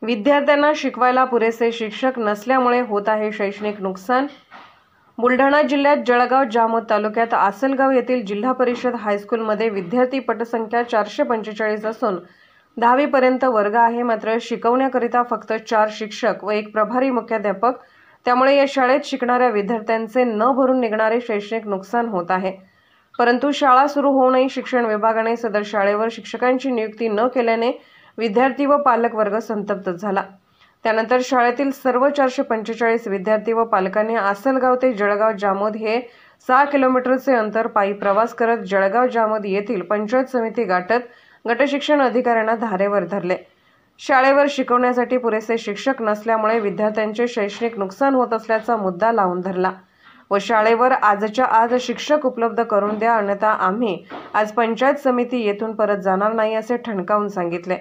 विद्यार्थ्यांना शिकवायला पुरेसे शिक्षक नसल्यामुळे होत आहे शैक्षणिक नुकसान। बुलढाणा जिल्ह्यात जळगाव जामोद तालुक्यात आसलगाव येथील जिल्हा परिषद हायस्कूलमध्ये विद्यार्थी पटसंख्या 445 असून 10वी पर्यंत वर्ग आहे। मात्र शिकवण्याकरिता फक्त 4 शिक्षक व 1 प्रभारी मुख्याध्यापक, त्यामुळे या शाळेत शिकणाऱ्या विद्यार्थ्यांचे न भरून निघणारे शैक्षणिक नुकसान होत आहे। परंतु शाळा सुरू होऊनही शिक्षण विभागाने सदर शाळेवर शिक्षकांची नियुक्ती न केल्याने विद्यार्थी व पालक वर्ग संतप्त झाला। त्यानंतर शाळेतील सर्व 445 विद्यार्थी व पालकांनी आसलगाव ते जळगाव जामोद हे 6 किलोमीटरचे अंतर पायी प्रवास करत जळगाव जामोद येथील पंचायत समिती गाठत गटशिक्षण अधिकाऱ्यांना धारेवर धरले। शाळेवर शिकवण्यासाठी पुरेसे शिक्षक नसल्यामुळे विद्यार्थ्यांचे शैक्षणिक नुकसान होत असल्याचा मुद्दा लावून धरला व शाळेवर आजच्या आज शिक्षक उपलब्ध करून द्या, अन्यथा आम्ही आज पंचायत समिती येथून परत जाणार नाही असे ठणकावून सांगितले।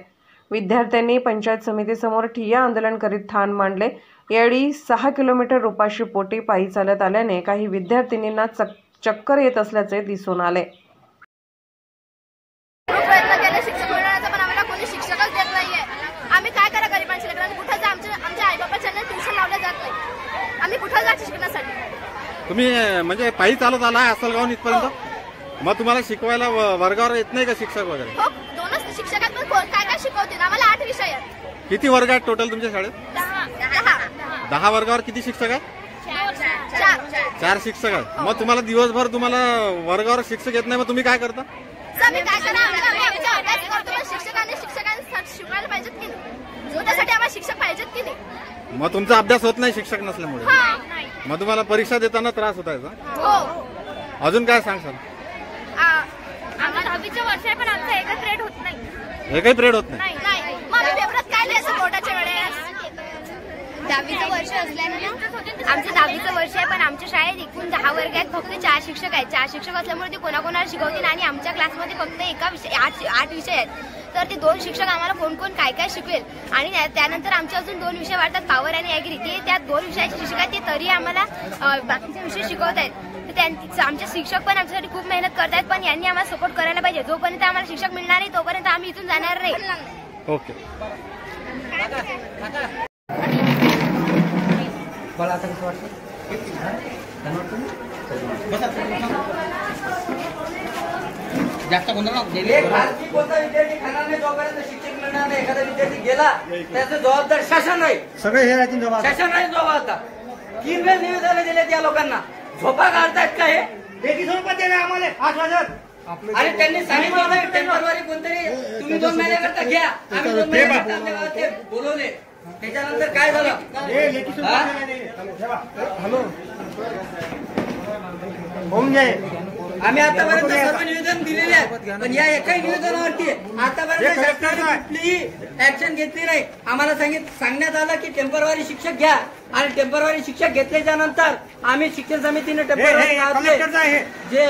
विद्यार्थ्यांनी पंचायत समितीसमोर ठिय्या आंदोलन करीत ठाण मांडले। यावेळी 6 किलोमीटर उपाशी पोटी पायी चालत आल्याने काही विद्यार्थिनींना चक्कर येत असल्याचे दिसून आले। आम्ही काय करा गरिबांची लेकरांना कुठे जा, आमच्या आई बाबांच्या ट्यूशन लावल्या जात नाही। आम्ही कुठे जायचं शिकण्यासाठी? तुम्ही म्हणजे पायी चालत आला आसलगाव इथपर्यंत? मग तुम्हाला शिकवायला वर्गावर येत नाही का शिक्षक वगैरे? हो, 2च शिक्षक आहेत, पण काय काय शिकवतील? आम्हाला 8 विषय आहेत। किती वर्ग आहेत टोटल तुमच्या शाळेत? 10 वर्गावर किती शिक्षक आहेत? 4 शिक्षक आहेत। मग तुम्हाला दिवसभर तुम्हाला वर्गावर शिक्षक येत नाही, मग तुम्ही काय करता? आम्ही काय करा, शिक्षकांनी शिकवायला पाहिजेत की नाही? त्यासाठी आम्हाला शिक्षक पाहिजेत की नाही? मग तुमचा अभ्यास होत नाही शिक्षक नसल्यामुळे? मग तुम्हाला परीक्षा देताना त्रास होत आहे का? अजून काय सांगशाल? आम्हाला 10वीचं वर्ष आहे, पण आमचा एकच ग्रेड होत नाही। एकही ग्रेड होत नाही? मग आम्ही पेपरात काय लिहायचं बोर्डाच्या वेळेस? 10वीचं वर्ष असल्याने आमचं 10वीचं वर्ष आहे, पण आमच्या शाळेत एकूण 10 वर्ग आहेत, फक्त 4 शिक्षक आहेत। 4 शिक्षक असल्यामुळे ते कोणाकोणाला शिकवतील आणि आमच्या क्लासमध्ये फक्त एका विषय 8 विषय आहेत। तर ते 2 शिक्षक आम्हाला कोण कोण काय काय शिकवेल आणि त्यानंतर आमचे अजून 2 विषय वाढतात, पॉवर आणि ॲग्री। ते त्या 2 विषयाचे शिक्षक आहेत, ते तरी आम्हाला बाकीचे विषय शिकवत आहेत। आमचे शिक्षक पण आमच्यासाठी खूप मेहनत करतायत, पण यांनी आम्हाला सपोर्ट करायला पाहिजे। जोपर्यंत आम्हाला शिक्षक मिळणार नाही तोपर्यंत आम्ही इथून जाणार नाही। ओके। आता कसं वाटतं? जास्त कोणता विद्यार्थी खाणार नाही जोपर्यंत शिक्षक मिळणार नाही। एखादा विद्यार्थी गेला त्याचं जबाबदार शासन आहे, सगळे हे शासन आहे जबाबदार। 3 वेळ निवेदन दिले त्या लोकांना, झोपा काढतायत का? हे लेखी स्वरूपात दिले आम्हाला 8 वाजत आणि त्यांनी सांगितलं नाही टेम्पररी कोणतरी तुम्ही 2 महिन्याकरता घ्या, आम्ही 2 महिन्याकरता ते बोलवले। त्याच्यानंतर काय झालं? हॅलो होऊन जाईल। आम्ही आतापर्यंत सर्व निवेदन दिलेले आहेत, पण या एकाही निवेदनावरती आतापर्यंत सरकारने कुठलीही ऍक्शन घेतली नाही। आम्हाला सांगण्यात आलं की टेम्पररी शिक्षक घ्या आणि टेम्पररी शिक्षक घेतल्याच्या नंतर आम्ही शिक्षण समितीने टेम्पररी जे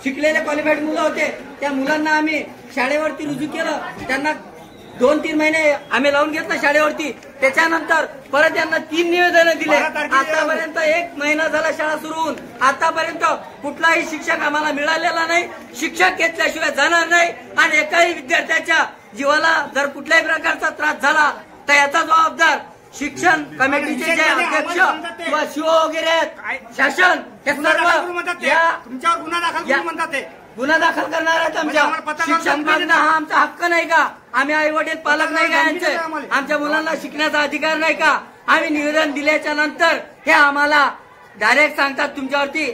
शिकलेले क्वालिफाईड मुलं होते त्या मुलांना आम्ही शाळेवरती रुजू केलं। त्यांना 2-3 महिने आम्ही लावून घेतलं शाळेवरती। त्याच्यानंतर परत त्यांना 3 निवेदनं दिले। आतापर्यंत 1 महिना झाला शाळा सुरू होऊन, आतापर्यंत कुठलाही शिक्षक आम्हाला मिळालेला नाही। शिक्षक घेतल्याशिवाय जाणार नाही आणि एकाही विद्यार्थ्याच्या जीवाला जर कुठल्याही प्रकारचा त्रास झाला तर याचा जबाबदार शिक्षण कमिटीचे जे अध्यक्ष किंवा शिओ वगैरे आहेत, शासन, हे सर्व तुमच्यावर गुन्हा दाखल म्हणतात। गुन्हा दाखल करणार आहेत आमच्या शिक्षकांना। हा आमचा हक्क नाही का? आम्ही आई वडील पालक नाही का यांचे? आमच्या मुलांना शिकण्याचा अधिकार नाही का? आम्ही निवेदन दिल्याच्या नंतर हे आम्हाला डायरेक्ट सांगतात तुमच्यावरती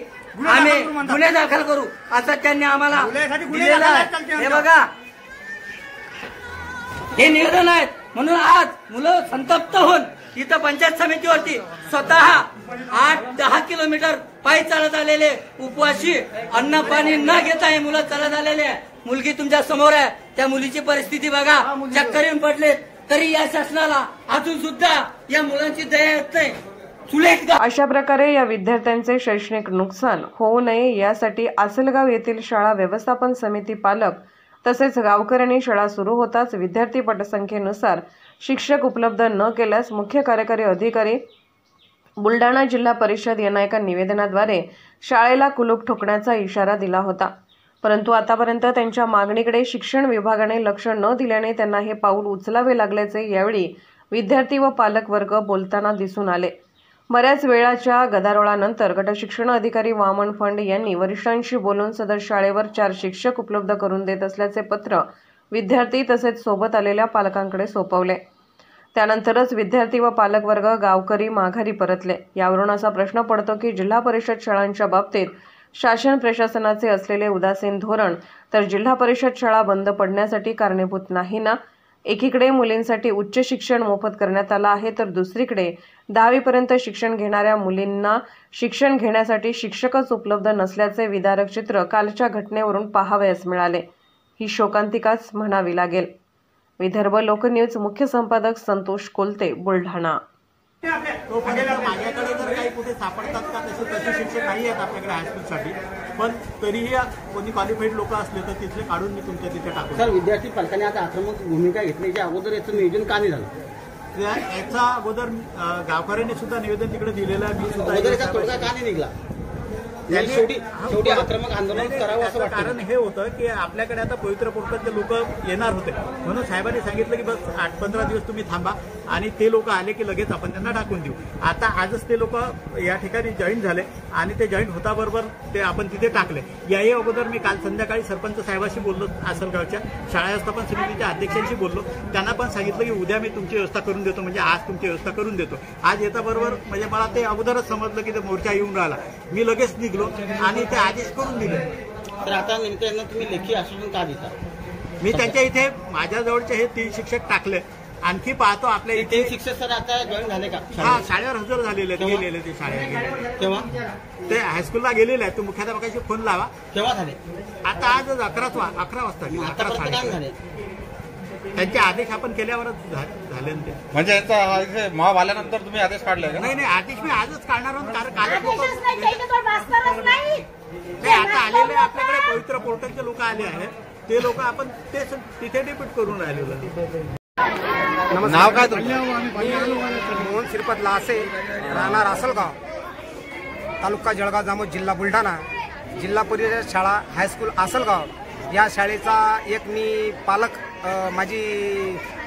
आम्ही गुन्हे दाखल करू, असं त्यांनी आम्हाला दिलेलं आहे। हे बघा, हे निवेदन आहेत। म्हणून आज मुलं संतप्त होऊन इथं पंचायत समितीवरती स्वतः 8-10 किलोमीटर पायी चालत आलेले, उपवासी, अन्न पाणी न घेता हे मुलं चालत आलेले। मुलगी तुमच्या समोर आहे, त्या मुलीची परिस्थिती बघा, चक्कर येऊन पडले तरी या शासनाला अजून सुद्धा या मुलांची दया येत नाही। अशा प्रकारे या विद्यार्थ्यांचे शैक्षणिक नुकसान होऊ नये यासाठी आसलगाव येथील शाळा व्यवस्थापन समिती, पालक तसेच गावकऱ्यांनी शाळा सुरू होताच विद्यार्थी पटसंख्येनुसार शिक्षक उपलब्ध न केल्यास मुख्य कार्यकारी अधिकारी बुलढाणा जिल्हा परिषद यांना एका निवेदनाद्वारे शाळेला कुलूप ठोकण्याचा इशारा दिला होता। परंतु आतापर्यंत त्यांच्या मागणीकडे शिक्षण विभागाने लक्ष न दिल्याने त्यांना हे पाऊल उचलावे लागल्याचे यावेळी विद्यार्थी व पालक वर्ग बोलताना दिसून आले। बऱ्याच वेळाच्या गदारोळानंतर गटशिक्षण अधिकारी वामन फंड यांनी वरिष्ठांशी बोलून सदर शाळेवर 4 शिक्षक उपलब्ध करून देत असल्याचे पत्र विद्यार्थी तसेच सोबत आलेल्या पालकांकडे सोपवले। त्यानंतरच विद्यार्थी व पालक वर्ग गावकरी माघारी परतले। यावरून असा प्रश्न पडतो की जिल्हा परिषद शाळांच्या बाबतीत शासन प्रशासनाचे असलेले उदासीन धोरण तर जिल्हा परिषद शाळा बंद पडण्यासाठी कारणीभूत नाही ना? एकीकडे मुलींसाठी उच्च शिक्षण मोफत करण्यात आलं आहे, तर दुसरीकडे 10वी पर्यंत शिक्षण घेणाऱ्या मुलींना शिक्षण घेण्यासाठी शिक्षकच उपलब्ध नसल्याचे विदारक चित्र कालच्या घटनेवरून पाहावयास मिळाले। ही शोकांतिकाच म्हणावी लागेल। विदर्भ लोकन्यूज मुख्य संपादक संतोष कोलते, बुलढाणा। माझ्याकडे जर काही कुठे सापडतात का तसे शिक्षक नाही आहेत आपल्याकडे हायस्कूलसाठी, पण तरीही कोणी क्वालिफाईड लोक असले तर तिथले काढून मी तुमच्या तिथे टाकतो। सर, विद्यार्थी पालकांनी आता आक्रमक भूमिका घेतल्याच्या अगोदर याचं नियोजन का नाही झालं? याचा अगोदर गावकऱ्यांनी सुद्धा निवेदन तिकडे दिलेलं आहे। मी सुद्धा याचा तोडगा का नाही निघला? शेवटी आक्रमक आंदोलन करावं असं वाटतं। कारण हे होतं की आपल्याकडे आता पवित्र पोर्टाचे लोक येणार होते, म्हणून साहेबांनी सांगितलं की बस 8-15 दिवस तुम्ही थांबा आणि ते लोक आले की लगेच आपण त्यांना टाकून देऊ। आता आजच ते लोक या ठिकाणी जॉईन झाले आणि ते जॉईन होताबरोबर ते आपण तिथे टाकले। याही अगोदर मी काल संध्याकाळी सरपंच साहेबांशी बोललो, आसलगावच्या शाळा व्यवस्थापन समितीच्या अध्यक्षांशी बोललो। त्यांना पण सांगितलं की उद्या मी तुमची व्यवस्था करून देतो, म्हणजे आज तुमची व्यवस्था करून देतो। आज येताबरोबर म्हणजे मला ते अगोदरच समजलं की ते मोर्चा येऊन राहिला, मी लगेच निघलो आणि ते आदेश करून दिले। तर आता नेमकं यांना तुम्ही लेखी आश्वासन का देता? मी त्यांच्या इथे माझ्याजवळचे हे 3 शिक्षक टाकले, आणखी पाहतो आपल्या इथे 3 शिक्षक सर आता जॉईन झाले का? हा, शाळेवर हजर झालेले गेलेले, ते शाळेत गेले, तेव्हा ते हायस्कूलला गेलेले आहेत। तो मुख्याध्यापकाशी फोन लावा। केव्हा झाले? आता आजच 11 वाजता 11 झाले। त्यांचे आदेश आपण केल्यावरच झाले ते। म्हणजे यांचा मॉब आल्यानंतर तुम्ही आदेश काढले का? नाही, आदेश मी आजच काढणार आहोत, कारण काल आता आलेले आपल्याकडे पवित्र पोर्टलचे लोक आले आहेत, ते लोक आपण ते तिथे डिप्यूट करून राहिलेलं। नाव काय तुमचं? मोहन श्रीपत लासे, राहणार आसलगाव, तालुका जळगाव जामोद, जिल्हा बुलढाणा। जिल्हा परिषद शाळा हायस्कूल आसलगाव या शाळेचा एक मी पालक, माझी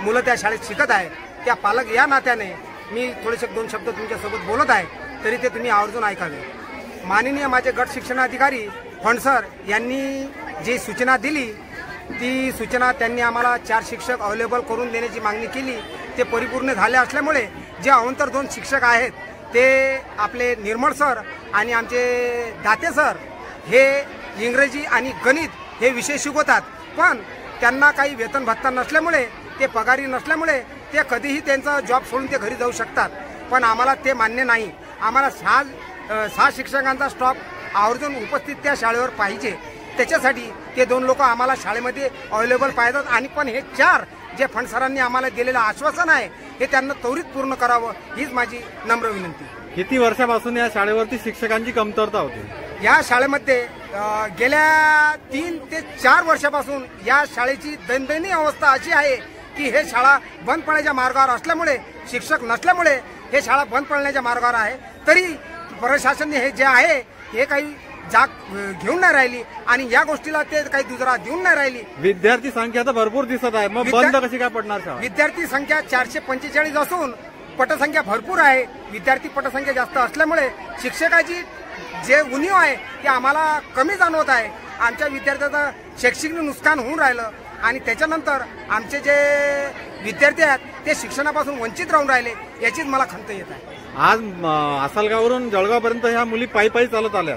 मुलं त्या शाळेत शिकत आहे, त्या पालक या नात्याने मी थोडेसे 2 शब्द तुमच्यासोबत बोलत आहे, तरी ते तुम्ही आवर्जून ऐकावे। माननीय माझे गट शिक्षण अधिकारी फणसर यांनी जी सूचना दिली, ती सूचना त्यांनी आम्हाला 4 शिक्षक अवेलेबल करून देण्याची मागणी केली। ते परिपूर्ण झाले असल्यामुळे जे अवंतर 2 शिक्षक आहेत ते आपले निर्मळ सर आणि आमचे दाते सर हे इंग्रजी आणि गणित हे विषय शिकवतात, पण त्यांना काही वेतन भत्ता नसल्यामुळे, ते पगारी नसल्यामुळे ते कधीही त्यांचा जॉब सोडून ते घरी जाऊ शकतात, पण आम्हाला ते मान्य नाही। आम्हाला 6 शिक्षकांचा स्टॉप आवर्जून उपस्थित त्या शाळेवर पाहिजे। त्याच्यासाठी ते 2 लोक आम्हाला शाळेमध्ये अवेलेबल पाहिजेत, आणि पण हे 4 जे फंड सरांनी आम्हाला दिलेलं आश्वासन आहे हे त्यांना त्वरित पूर्ण करावं, हीच माझी नम्र विनंती। किती वर्षापासून या शाळेवरती शिक्षकांची कमतरता होती? या शाळेमध्ये गेल्या 3 ते 4 वर्षापासून या शाळेची दयनीय अवस्था अशी आहे की हे शाळा बंद पडण्याच्या मार्गावर असल्यामुळे, शिक्षक नसल्यामुळे हे शाळा बंद पडण्याच्या मार्गावर आहे। तरी प्रशासनाने हे जे आहे हे काही जाग घेऊन नाही राहिली आणि या गोष्टीला ते काही दुजरा देऊन नाही राहिली। विद्यार्थी संख्या तर भरपूर दिसत आहे, मग बंद कशी काय पडणार शाळा? विद्यार्थी संख्या 445 असून पटसंख्या भरपूर आहे। विद्यार्थी पटसंख्या जास्त असल्यामुळे शिक्षकाची जे उणीव आहे ते आम्हाला कमी जाणवत आहे। आमच्या विद्यार्थ्यांचं शैक्षणिक नुकसान होऊन राहिलं आणि त्याच्यानंतर आमचे जे विद्यार्थी आहेत ते शिक्षणापासून वंचित राहून राहिले, याचीच मला खंत येत आहे। आज आसलगाववरून जळगावपर्यंत ह्या मुली पायी चालत आल्या।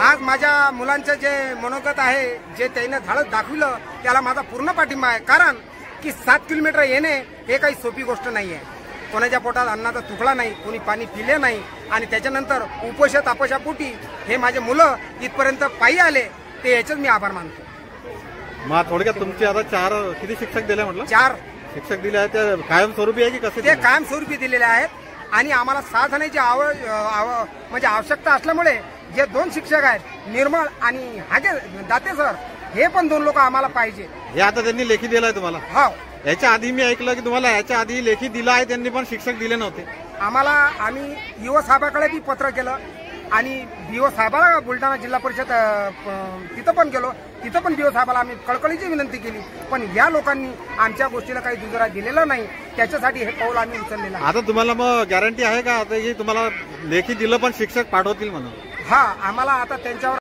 आज माझ्या मुलांचं जे मनोगत आहे, जे त्याने धाडस दाखविलं, त्याला माझा पूर्ण पाठिंबा आहे। कारण की 7 किलोमीटर येणे हे काही सोपी गोष्ट नाही आहे। कोणाच्या पोटात अन्नाचा तुकडा नाही, कोणी पाणी पिले नाही, आणि त्याच्यानंतर उपोषण तापोशापोटी हे माझे मुलं इथपर्यंत पायी आले, ते याचेच मी आभार मानतो। मग थोडक्यात तुमचे आता 4 किती शिक्षक दिले म्हटलं? 4 शिक्षक दिले आहेत, ते कायमस्वरूपी आहे की कसे? ते कायमस्वरूपी दिलेले आहेत आणि आम्हाला 6 जणांची म्हणजे आवश्यकता असल्यामुळे जे 2 शिक्षक आहेत निर्मळ आणि हागे दाते सर, हे पण 2 लोक आम्हाला पाहिजे। हे आता त्यांनी लेखी दिलाय तुम्हाला? हो। याच्या आधी मी ऐकलं की तुम्हाला याच्या आधी लेखी दिला आहे, त्यांनी पण शिक्षक दिले नव्हते। आम्ही ईओ साहेबाकडे बी पत्र केलं आणि बीओ साहेबाला बुलढाणा जिल्हा परिषद तिथं पण गेलो, तिथं पण बीओ साहेबाला आम्ही कळकळीची विनंती केली, पण या लोकांनी आमच्या गोष्टीला काही दुजोरा दिलेला नाही। त्याच्यासाठी हे पाऊल आम्ही उचललेलं आहे. आता तुम्हाला मग गॅरंटी आहे का आता हे तुम्हाला लेखी दिलं पण शिक्षक पाठवतील म्हणून? हा, आम्हाला आता त्यांच्यावर